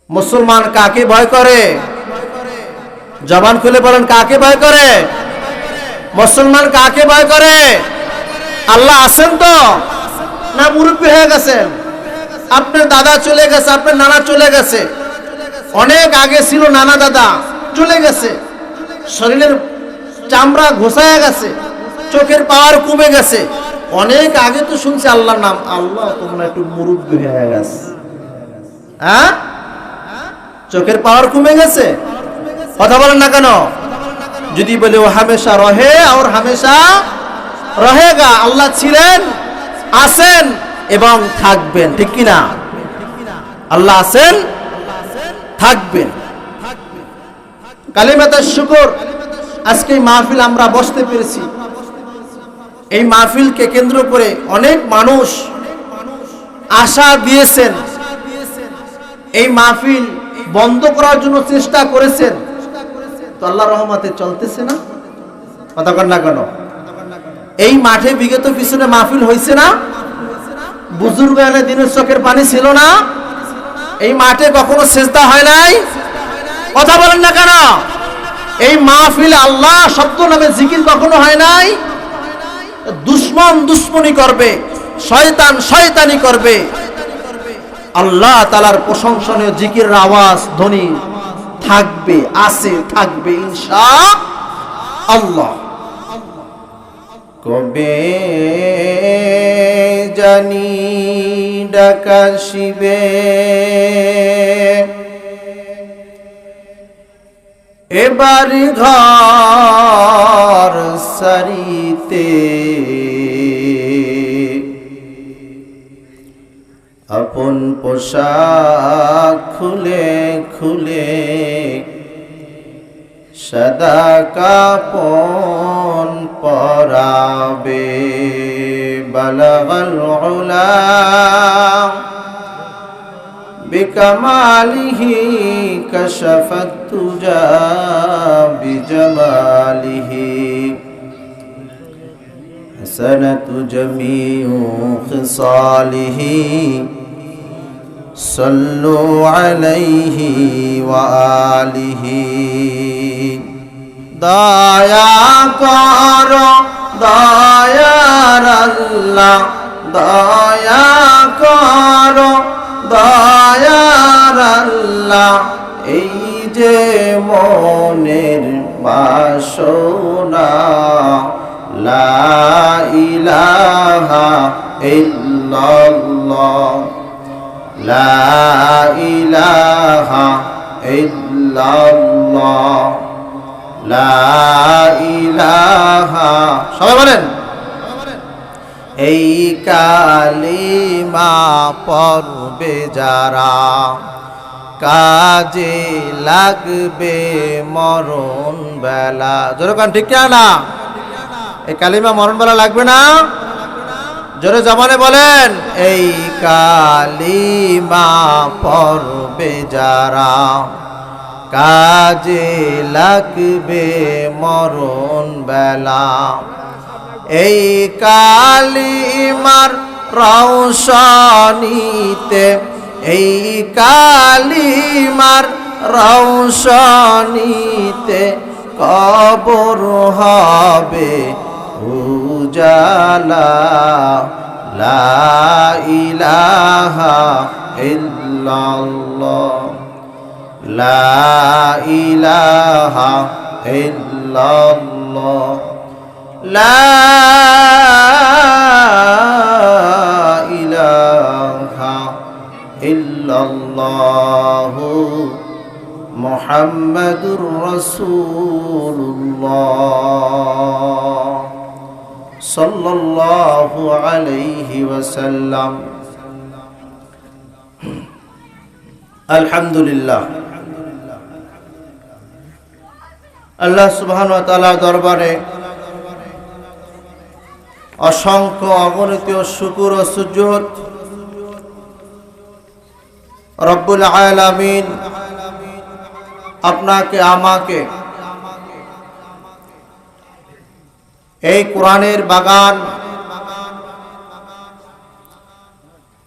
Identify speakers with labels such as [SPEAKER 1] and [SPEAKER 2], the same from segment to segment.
[SPEAKER 1] মুসলমান কাকে ভয় করে? জবান খুলে বলেন, কাকে ভয় করে? মুসলমান কাকে ভয় করে? আল্লাহ আছেন তো? না মুরব্বী হয়ে গেছেন? আপনার দাদা চলে গেছে, আপনার নানা চলে গেছে, অনেক আগে ছিল নানা দাদা, চলে গেছে, শরীরের চামড়া ঘোষায় গেছে, চোখের পাওয়ার কমে গেছে। অনেক আগে তো শুনছি আল্লাহর নাম, আল্লাহ তোমরা একটু মুরব্বী হয়ে গেছে। হ্যাঁ, চোখের পাওয়ার কমে গেছে, কথা বলেন না কেন? যদি বলে ও হামেশা রহে আর হামেশা রহেগা, আল্লাহ ছিলেন, আছেন এবং থাকবেন, ঠিক কি না? আল্লাহ আছেন, থাকবেন। কালিমাতুশ শুকর, আজকে এই মাহফিল আমরা বসতে পেরেছি। এই মাহফিলকে কেন্দ্র করে অনেক মানুষ আশা দিয়েছেন, এই মাহফিল বন্ধ করার জন্য চেষ্টা করেছেন, তো আল্লাহর রহমতে চলতেছে না, কথা কন না কেন? এই মাঠে বিগত পিছনে মাহফিল হয়েছে না? বুজুর্গ এনে দিনের চোখের পানি ছিল না? এই মাঠে কখনো সেজদা হয় নাই, কথা বলেন না কেন? এই মাহফিলে আল্লাহ শব্দ নামে জিকির কখনো হয় নাই? দুশ্মন দুশ্মনী করবে, শয়তান শয়তানি করবে, আল্লাহ তাআলার প্রশংসনীয় জিকিরের আওয়াজ ধ্বনি থাকবে, আছে, থাকবে ইনশাআল্লাহ। কবে জানি ডাকাশিবে এবার ঘর সারিতে, আপন পোশাক খুলে খুলে সাদা কাপন পরাবে, বালাগাল উলা বিকামালিহি কাশাফাত তুজা বিজামালিহি, হাসানাতু জামিউ খিসালিহি, সাল্লু আলাইহি ওয়া আলিহি। দয়া করো দয়ার আল্লাহ, দয়া করো দয়ার আল্লাহ, এই যে মনের বাসনা, লা ইলাহা ইল্লাল্লাহ, লা ইলাহা ইল্লাল্লাহ, লা ইলাহা, সবাই বলেন, এই কালিমা পড়বে যারা, কাজে লাগবে মরণ বেলা। জোরে কান, ঠিক না? এই কালিমা মরণ বেলা লাগবে না? জোরে জবানে বলেন, এই কালিমা পড়বে যারা, কাজে লাগবে মরণ বেলা। এই কালিমার রৌশনীতে, এই কালিমার রৌশনীতে কবর হবে উজালা, লা ইলাহা ইল্লাল্লাহ, লা ইলাহা ইল্লাল্লাহ, লা ইলাহা ইল্লাল্লাহ, মুহাম্মাদুর রাসূলুল্লাহ সাল্লাল্লাহু আলাইহি ওয়াসাল্লাম। আলহামদুলিল্লাহ, আল্লাহ সুবহানাহু ওয়া তাআলার দরবারে অসংখ্য অগণিত শুকর ও সুজুদ। রব্বুল আলামিন আপনাকে আমাকে এই কোরআনের বাগান,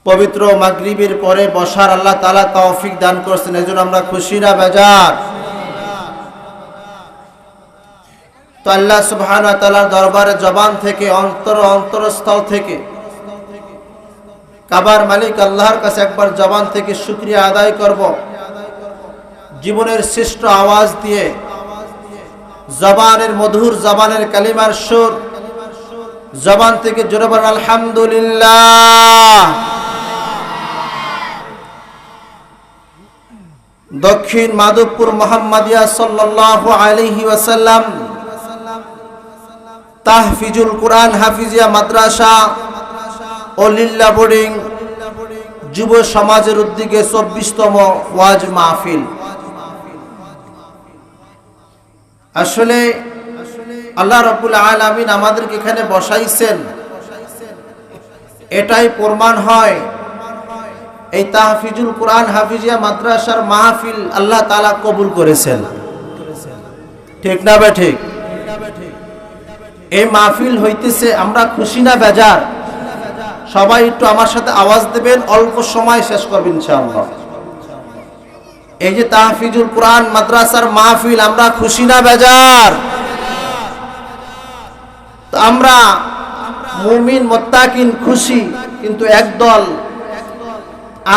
[SPEAKER 1] পবিত্র মাগরিবের পরে বসার আল্লাহ তাআলা তৌফিক দান করছেন, এজন্য আমরা খুশি না বেজার? তো আল্লাহ সুবহানাহু ওয়া তাআলার দরবারে জবান থেকে অন্তরস্থল থেকে কাবার মালিক আল্লাহর কাছে একবার জবান থেকে শুকরিয়া আদায় করব। জীবনের শ্রেষ্ঠ আওয়াজ দিয়ে জবানের মধুর জবানের কালিমার সুর জবান থেকে জোরে বলেন আলহামদুলিল্লাহ। দক্ষিণ মাধবপুর মোহাম্মদিয়া সাল্লাল্লাহু আলাইহি ওয়াসাল্লাম তাহফিজুল কুরআন হাফিজিয়া মাদ্রাসা ও লিল্লা বোর্ডিং যুব সমাজের উদ্যোগে 24তম ওয়াজ মাহফিল। আসলে আল্লাহ রাব্বুল আলামিন আমাদেরকে এখানে বসাইছেন, এটাই প্রমাণ হয় এই তাহফিজুল কুরআন হাফিজিয়া মাদ্রাসার মাহফিল আল্লাহ তাআলা কবুল করেছেন। ঠিক না বে ঠিক? এই মাহফিল হইতেছে, আমরা খুশি না বেজার? সবাই একটু আমার সাথে আওয়াজ দেবেন, অল্প সময় শেষ করবেন ইনশাআল্লাহ। এই যে তাহফিজুল কুরআন মাদ্রাসার মাহফিল, আমরা খুশি না বেজার? তো আমরা মুমিন মুত্তাকিন খুশি, কিন্তু একদল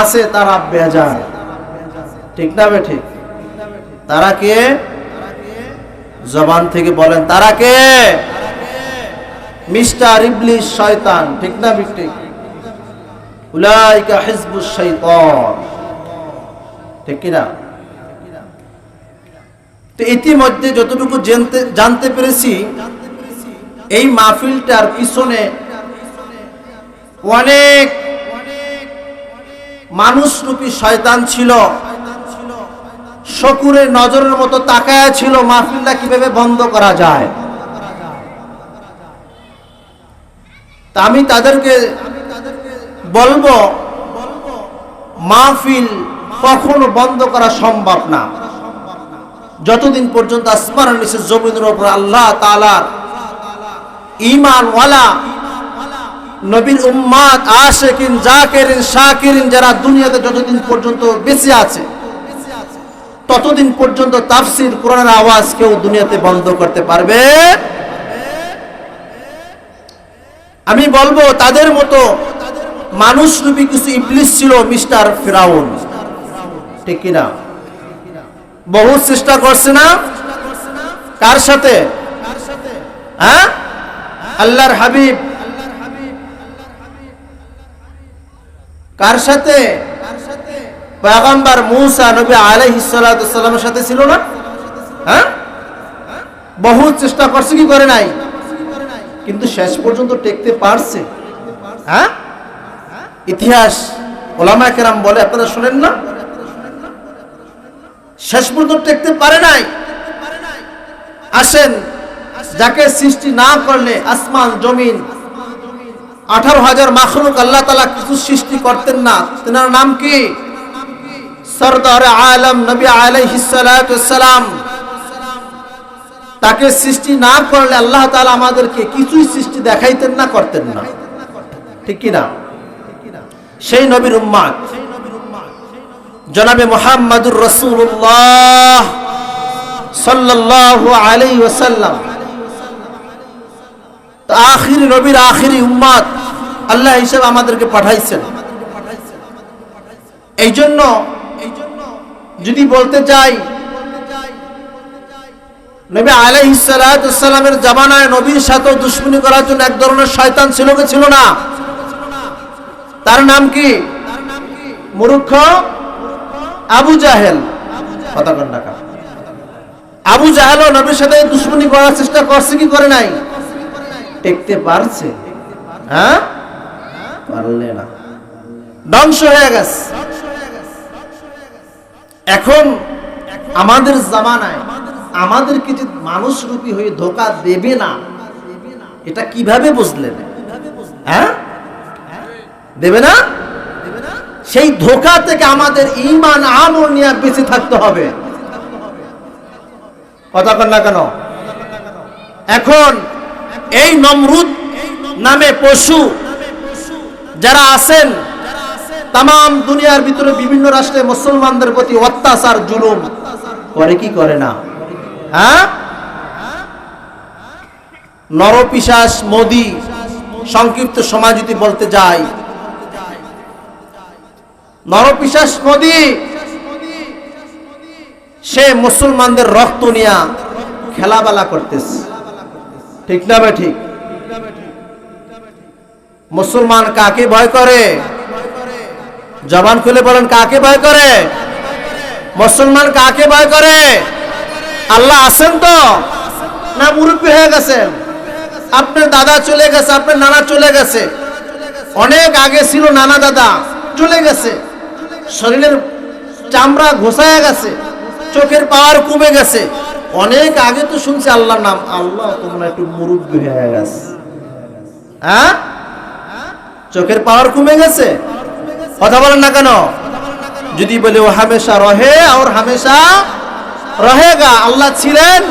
[SPEAKER 1] আছে তারা বেজার। ঠিক না বে ঠিক? তারা কে? জবান থেকে বলেন, তারা কে? মিস্টার ইবলিস শয়তান। ঠিক না ঠিক? উলাইকা হিজবুশ শাইতান। ঠিক কি না? তো ইতিমধ্যে যতটুকু জানতে পেরেছি, এই মাহফিলটার পিছনে অনেক মানুষরূপী শয়তান ছিল, শকুরের নজরের মতো তাকায়া ছিল মাহফিলটা কিভাবে বন্ধ করা যায়। তা আমি তাদেরকে বলবো, মাহফিল কখনো বন্ধ করা সম্ভব না যতদিন পর্যন্ত আসমানের নিচে জমিনের উপর আল্লাহ তাআলার ঈমানওয়ালা নবীর উম্মত আশিকিন জাকিরিন শাকিরিন যারা দুনিয়াতে যতদিন পর্যন্ত বেঁচে আছে, ততদিন পর্যন্ত তাফসীর কোরআনের আওয়াজ কেউ দুনিয়াতে বন্ধ করতে পারবে। আমি বলবো, তাদের মতো মানুষরূপী কিছু ইবলিস ছিল, মিস্টার ফিরাউন। ঠিক কিনা? বহু চেষ্টা করছে না? কার সাথে? হ্যাঁ, আল্লাহর হাবিব। কার সাথে? পয়গম্বর মূসা নবী আলাইহিস সালাতু ওয়াস সালামের সাথে ছিল না? হ্যাঁ, বহু চেষ্টা করছে, কি করে নাই? কিন্তু শেষ পর্যন্ত টেকতে পারছে। হ্যাঁ, ইতিহাস ওলামা কেরাম বলে, আপনারা শুনেন না? শেষ পর্যন্ত টেকতে পারে নাই। আসেন, যাকে সৃষ্টি না করলে আসমান জমিন 18,000 মাখলুক আল্লাহ তাআলা কিছু সৃষ্টি করতেন না, তেনার নাম কি? সরদার আলম নবী আলাইহিস সালাতু ওয়াস সালাম। তাকে সৃষ্টি না করলে আল্লাহ তাআলা আমাদেরকে কিছুই সৃষ্টি দেখাইতেন না, করতেন না। ঠিক কি না? সেই নবীর উম্মত জনাবে মুহাম্মদুর রাসূলুল্লাহ সাল্লাল্লাহু আলাইহি ওয়াসাল্লাম, তো আখিরি নবীর আখিরি উম্মত আল্লাহ হিসেবে আমাদেরকে পাঠাইছেন। এই জন্য যদি বলতে চাই, নবী আলাইহিস সালাতু ওয়াস সালামের জামানায় নবীর সাথে দুশমনি করার জন্য এক ধরনের শয়তান ছিল কি ছিল না? তার নাম কি? মূর্খ আবু জাহেল। কথা কন না? আবু জাহেলও নবীর সাথে দুশমনি করার চেষ্টা করছে কি করে নাই? টেকতে পারছে? হ্যাঁ, পারলে না, ধ্বংস হয়ে গেছে। এখন আমাদের জামানায় আমাদেরকে যে মানুষ রূপী হয়ে ধোঁকা দেবে না, এটা কিভাবে বুঝলেন? হ্যাঁ, দেবে না। সেই ধোঁকা থেকে আমাদের ঈমান আমল নিয়ে বেঁচে থাকতে হবে। কথা কন না কেন? এখন এই নমরুদ নামে পশু যারা আছেন, তাম দুনিয়ার ভিতরে বিভিন্ন রাষ্ট্রে মুসলমানদের প্রতি অত্যাচার জুলুম করে কি করে না? হ্যাঁ, নরপিশাচ মোদি, সংক্ষিপ্ত সময় যদি বলতে যাই, নরপিশাচ মোদি সে মুসলমানদের রক্ত নিয়ে খেলাবেলা করতেছে, ঠিক না ভাই? ঠিক। মুসলমান কাকে ভয় করে? জবান খুলে বলেন, কাকে ভয় করে? মুসলমান কাকে ভয় করে? আল্লাহ আছেন তো? না মুরব্বী হয়ে গেছেন? আপনার দাদা চলে গেছে, আপনার নানা চলে গেছে, অনেক আগে ছিল নানা দাদা, চলে গেছে, শরীরের চামড়া ঘোষায় গেছে, চোখের পাওয়ার কমে গেছে, অনেক আগে তো শুনছি আল্লাহর নাম, আল্লাহ তোমরা একটু মুরব্বী হয়ে গেছে। হ্যাঁ, চোখের পাওয়ার কমে গেছে, কথা বলেন না কেন? যদি বলে ও হামেশা রহে আর হামেশা রহেগা, আল্লাহ ছিলেন,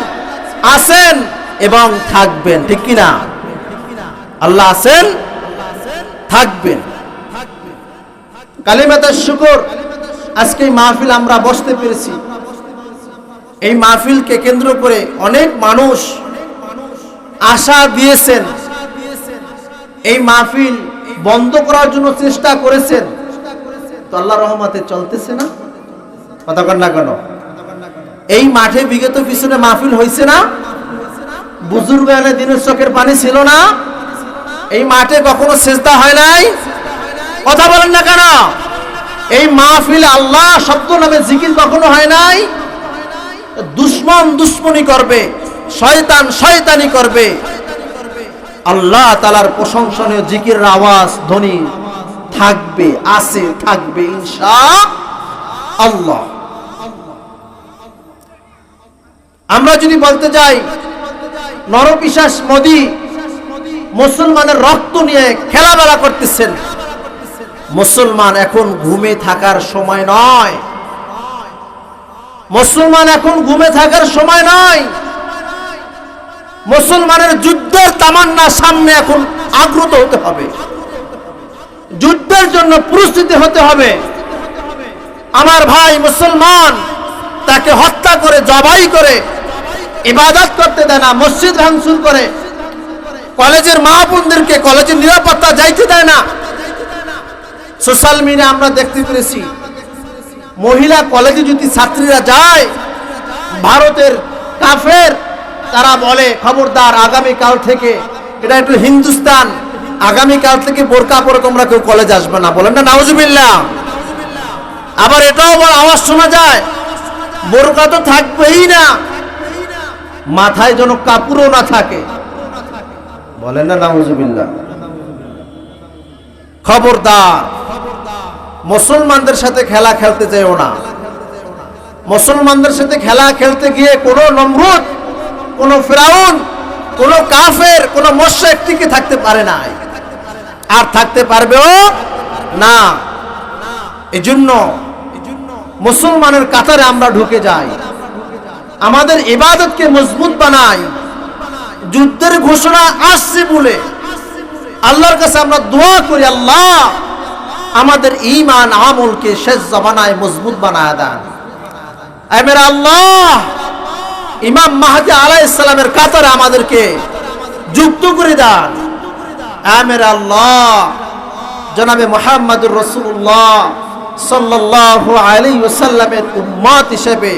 [SPEAKER 1] আছেন এবং থাকবেন, ঠিক কি না? আল্লাহ আছেন, থাকবেন। কালিমাতুশ শুকর, আজকে এই মাহফিল আমরা বসতে পেরেছি। এই মাহফিলকে কেন্দ্র করে অনেক মানুষ আশা দিয়েছেন, এই মাহফিল বন্ধ করার জন্য চেষ্টা করেছেন, তো আল্লাহর রহমতে চলতেছে না, কথা কন না কেন? এই মাঠে বিগত পিছনে মাহফিল হয়েছে না? বুজুর্গ এনে দিনের চোখের পানি ছিল না? এই মাঠে কখনো সেজদা হয় নাই, কথা বলেন না কেন? এই মাহফিল আল্লাহ শব্দ নামে জিকির কখনো হয় নাই? দুশ্মন দুশ্মনী করবে, শয়তান শয়তানি করবে, আল্লাহ তাআলার প্রশংসনীয় জিকিরের আওয়াজ ধ্বনি থাকবে, আছে, থাকবে ইনশাআল্লাহ। আমরা যদি বলতে যাই, নরপিশাচ মোদি মুসলমানের রক্ত নিয়ে খেলাবেলা করতেছেন। মুসলমান এখন ঘুমে থাকার সময় নয়, মুসলমান এখন ঘুমে থাকার সময় নয়। মুসলমানের যুদ্ধের তামান্না সামনে এখন আগ্রত হতে হবে, যুদ্ধের জন্য প্রস্তুতি হতে হবে। আমার ভাই মুসলমান তাকে হত্যা করে, জবাই করে, ইবাদত করতে দেয় না, মসজিদ ভাঙচুর করে, কলেজের মা বোনদেরকে কলেজের নিরাপত্তা যাইতে দেয় না। সোশ্যাল মিডিয়া আমরা দেখতে পেরেছি, মহিলা কলেজে যদি ছাত্রীরা যায়, ভারতের কাফের তারা বলে খবরদার আগামীকাল থেকে, এটা একটু হিন্দুস্তান, আগামীকাল থেকে বোরকা পরে তোমরা কেউ কলেজ আসবে না, বলেন না নাউজুবিল্লাহ। আবার এটাও আওয়াজ শোনা যায়, বোরকা তো থাকবেই না, মাথায় যেন কাপড়ও না থাকে, বলেন না নাউজুবিল্লাহ। খবরদার, মুসলমানদের সাথে খেলা খেলতে যেও না। মুসলমানদের সাথে খেলা খেলতে গিয়ে কোন নমরুদ, কোন ফিরাউন, কোন কাফের, কোন মুশরিক টিকে থাকতে পারে না, আর থাকতে পারবেও না। এজন্য মুসলমানের কাতারে আমরা ঢুকে যাই, আমাদের ইবাদতকে মজবুত বানাই। যুদ্ধের ঘোষণা আসছে বলে আল্লাহর কাছে আমরা দোয়া করি, আল্লাহ আমাদের ঈমান আমলকে শেষ জামানায় মজবুত বানায় দেন। এ মেরা আল্লাহ, ইমাম মাহদী আলাইহিস সালামের কাতারে আমাদেরকে যুক্ত করে দেন। এ মেরা আল্লাহ, জনাবে মুহাম্মদুর রাসূলুল্লাহ সাল্লাল্লাহু আলাইহি ওয়াসাল্লামের উম্মত হিসেবে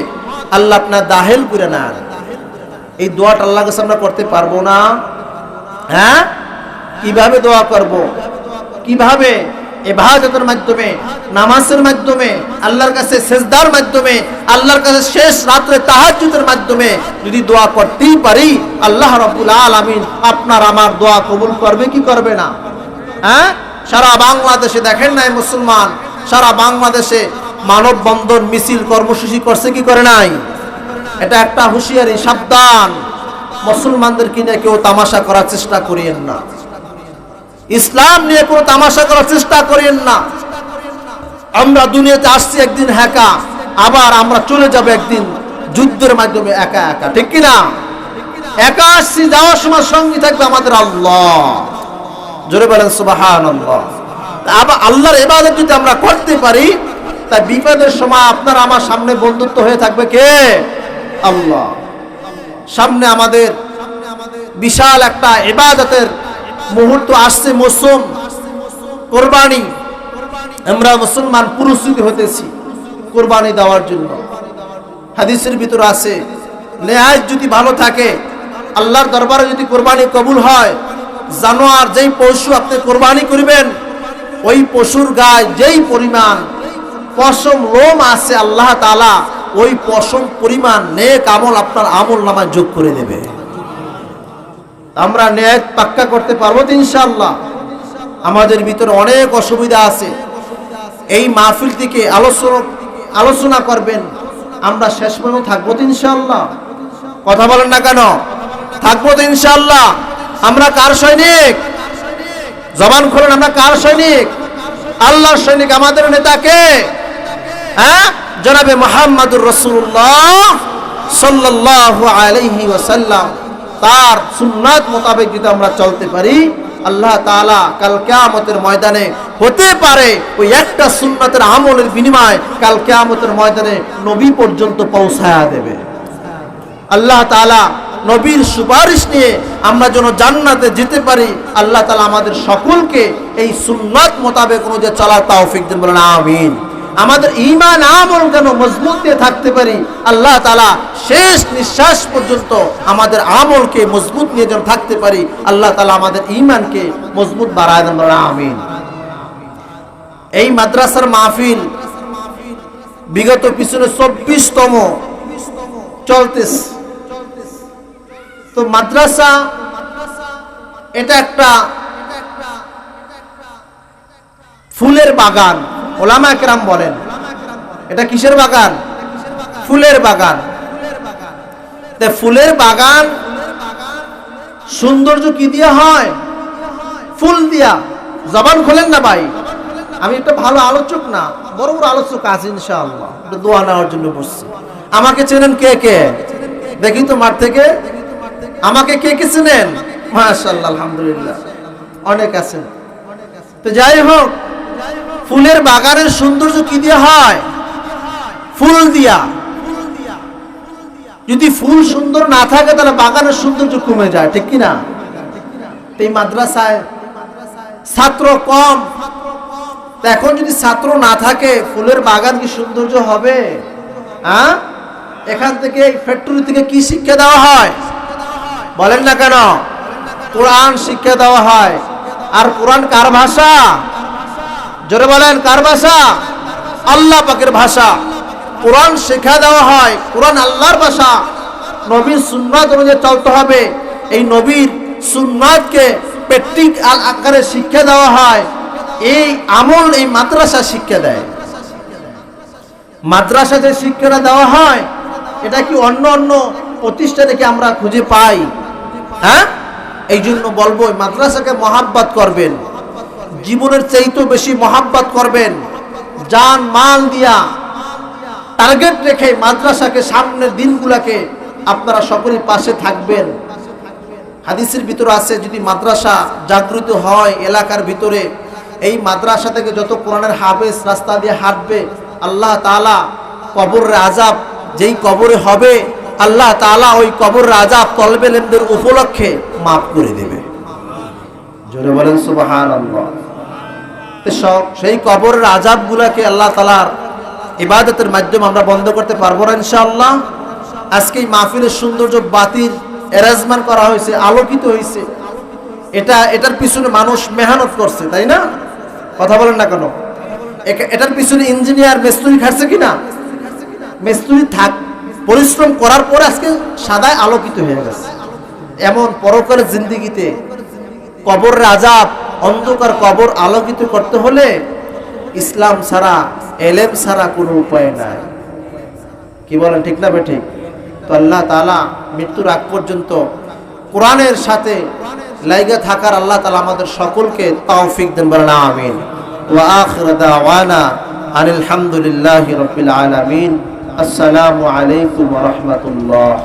[SPEAKER 1] আল্লাহ আপনার দাখিল করে নেন। এই দোয়াটা আল্লাহর কাছে আমরা করতে পারবো না? হ্যাঁ, কিভাবে দোয়া করব? কিভাবে? ইবাদতের মাধ্যমে, নামাজের মাধ্যমে, আল্লাহর কাছে সিজদার মাধ্যমে, আল্লাহর কাছে শেষ রাতে তাহাজ্জুদের মাধ্যমে যদি দোয়া করতেই পারি, আল্লাহ রাব্বুল আলামিন আপনার আমার দোয়া কবুল করবে কি করবে না? হ্যাঁ, সারা বাংলাদেশে দেখেন নাই মুসলমান, সারা বাংলাদেশে মানববন্ধন, মিছিল, কর্মসূচি করছে কি করে নাই? এটা একটা হুঁশিয়ারি, সাবধান, মুসলমানদেরকে নিয়ে কেউ তামাশা করার চেষ্টা করিয়েন না, ইসলাম নিয়ে কোনো তামাশা করার চেষ্টা করিয়েন না। আমরা দুনিয়াতে আসছি একদিন একা, আবার আমরা চলে যাব একদিন যুদ্ধের মাধ্যমে একা একা, ঠিক কিনা? একা আসছি, যাওয়ার সময় সঙ্গী থাকবে আমাদের আল্লাহ। জোরে বলেন সুবহানাল্লাহ। আবার আল্লাহর ইবাদত যদি আমরা করতে পারি, তা বিপদের সময় আপনার আমার সামনে বন্ধুত্ব হয়ে থাকবে কে? আল্লাহ। সামনে আমাদের বিশাল একটা ইবাদতের মুহূর্ত আসছে, মৌসুম কোরবানি। আমরা মুসলমান প্রস্তুতি হতেছি কোরবানি দেওয়ার জন্য। হাদিসের ভিতর আছে, নেয়াজ যদি ভালো থাকে, আল্লাহর দরবারে যদি কোরবানি কবুল হয়, জানোয়ার যেই পশু আপনি কোরবানি করবেন, ওই পশুর গায়ে যেই পরিমাণ পশম লোম আছে, আল্লাহ তাআলা ওই পশম পরিমাণ নেক আমল আপনার আমল নামায় যোগ করে দেবে। আমরা নেয়াজ পাক্কা করতে পারবো তো ইনশাআল্লাহ? আমাদের ভিতরে অনেক অসুবিধা আছে। এই মাহফিল থেকে আলোচনা করবেন, আমরা শেষ পর্যন্ত থাকবো তো ইনশাআল্লাহ? কথা বলেন না কেন? থাকবো তো ইনশাআল্লাহ? আমরা কার সৈনিক? জবান খোলেন, আমরা কার সৈনিক? আল্লাহর সৈনিক। আমাদের নেতা কে? হ্যাঁ, জনাবে মুহাম্মদুর রাসূলুল্লাহ সাল্লাল্লাহু আলাইহি ওয়াসাল্লাম। তার সুন্নাত মোতাবেক যদি আমরা চলতে পারি, আল্লাহ তাআলা কাল কিয়ামতের ময়দানে হতে পারে ওই একটা সুন্নাতের আমলের বিনিময়ে কাল কিয়ামতের ময়দানে নবী পর্যন্ত পৌঁছায়া দেবে। আল্লাহ তাআলা নবীর সুপারিশ নিয়ে আমরা যেন জান্নাতে যেতে পারি, আল্লাহ তাআলা আমাদের সকলকে এই সুন্নাত মোতাবেক অনুযায়ী চলার তৌফিক দেন, বলেন আমিন। আমাদের ঈমান আমল যেন মজবুত দিয়ে থাকতে পারি, আল্লাহ তাআলা শেষ নিঃশ্বাস পর্যন্ত আমাদের আমলকে মজবুত নিয়ে যেন থাকতে পারি, আল্লাহ তাআলা আমাদের ঈমানকে মজবুত বাড়ায় দেন, বলেন আমিন। এই মাদ্রাসার মাহফিল বিগত পিছনে 24তম চলতেছে। তো মাদ্রাসা এটা একটা ফুলের বাগান। ওলামা কেরাম বলেন এটা কিসের বাগান? ফুলের বাগান। ফুলের বাগান সৌন্দর্য কি দিয়ে হয়? ফুল দিয়া। জবান খোলেন না ভাই, আমি একটা ভালো আলোচক না, বড় বড় আলোচক আছে ইনশাআল্লাহ, দোয়া নেওয়ার জন্য বসছি। আমাকে চেনেন কে কে? দেখি তো মাঠ থেকে আমাকে কে কে চেনেন? মাশাআল্লাহ, আলহামদুলিল্লাহ, অনেক আছেন। তো যাই হোক, ফুলের বাগানের সৌন্দর্য কি দিয়ে হয়? ফুল দিয়া। যদি ফুল সুন্দর না থাকে তাহলে বাগানের সৌন্দর্য কমে যায়, ঠিক কিনা? এই মাদ্রাসায় ছাত্র কম, এখন যদি ছাত্র না থাকে ফুলের বাগান কি সৌন্দর্য হবে? হ্যাঁ, এখান থেকে ফ্যাক্টরি থেকে কি শিক্ষা দেওয়া হয় বলেন না কেন? কোরআন শিক্ষা দেওয়া হয়। আর কোরআন কার ভাষা? জোরে বলেন, কার ভাষা? আল্লাহ পাকের ভাষা। কোরআন শিক্ষা দেওয়া হয়, কোরআন আল্লাহর ভাষা। নবীর সুন্নাত অনুযায়ী চলতে হবে। এই নবীর সুন্নাতকে প্র্যাকটিক্যাল আকারে শিক্ষা দেওয়া হয়। এই আমল এই মাদ্রাসা শিক্ষা দেয়। মাদ্রাসা যে শিক্ষাটা দেওয়া হয়, এটা কি অন্য অন্য প্রতিষ্ঠানে কি আমরা খুঁজে পাই? হ্যাঁ, এই জন্য বলবো মাদ্রাসাকে মহাব্বত করবেন, জীবনের চাইতেও বেশি মহাব্বত করবেন। জান মাল দিয়া টার্গেট রেখে মাদ্রাসাকে সামনের দিনগুলোকে আপনারা সকলের পাশে থাকবেন। হাদিসের ভিতরে আছে, যদি মাদ্রাসা জাগ্রত হয় এলাকার ভিতরে, এই মাদ্রাসা থেকে যত কোরআনের হাফেজ রাস্তা দিয়ে হাঁটবে, আল্লাহ তাআলা কবরের আযাব যেই কবরে হবে, আল্লাহ তাআলা ওই কবরের আযাব তলবে ইলমদের উপলক্ষে মাফ করে দেবে। জোরে বলেন সুবহানাল্লাহ। সেই কবরের আযাবগুলোকে আল্লাহ তাআলার ইবাদতের মাধ্যমে আমরা বন্ধ করতে পারবো না ইনশাআল্লাহ। আজকে এই মাহফিলের সৌন্দর্য বাতির অ্যারেঞ্জমেন্ট করা হয়েছে, আলোকিত হয়েছে, এটার পিছনে মানুষ মেহনত করছে, তাই না? কথা বলেন না কেন? এটার পিছনে ইঞ্জিনিয়ার মিস্ত্রি খাটছে কিনা? মিস্ত্রি পরিশ্রম করার পরে আজকে সাদায় আলোকিত হয়ে গেছে। এমন পরকালের জিন্দেগিতে কবরের আযাব, অন্ধকার কবর আলোকিত করতে হলে ইসলাম ছাড়া, এলেম ছাড়া কোনো উপায় নাই। কি বলেন, ঠিক না বেঠিক? তো আল্লাহ তাআলা মৃত্যুর আগ পর্যন্ত কোরআনের সাথে লাইগা থাকার আল্লাহ তাআলা আমাদের সকলকে তৌফিক দেন, বলেন আমিন। ওয়া আখিরু দাওয়ানা আনিল হামদুলিল্লাহি রাব্বিল আলামিন। আসসালামু আলাইকুম ওয়া রাহমাতুল্লাহ।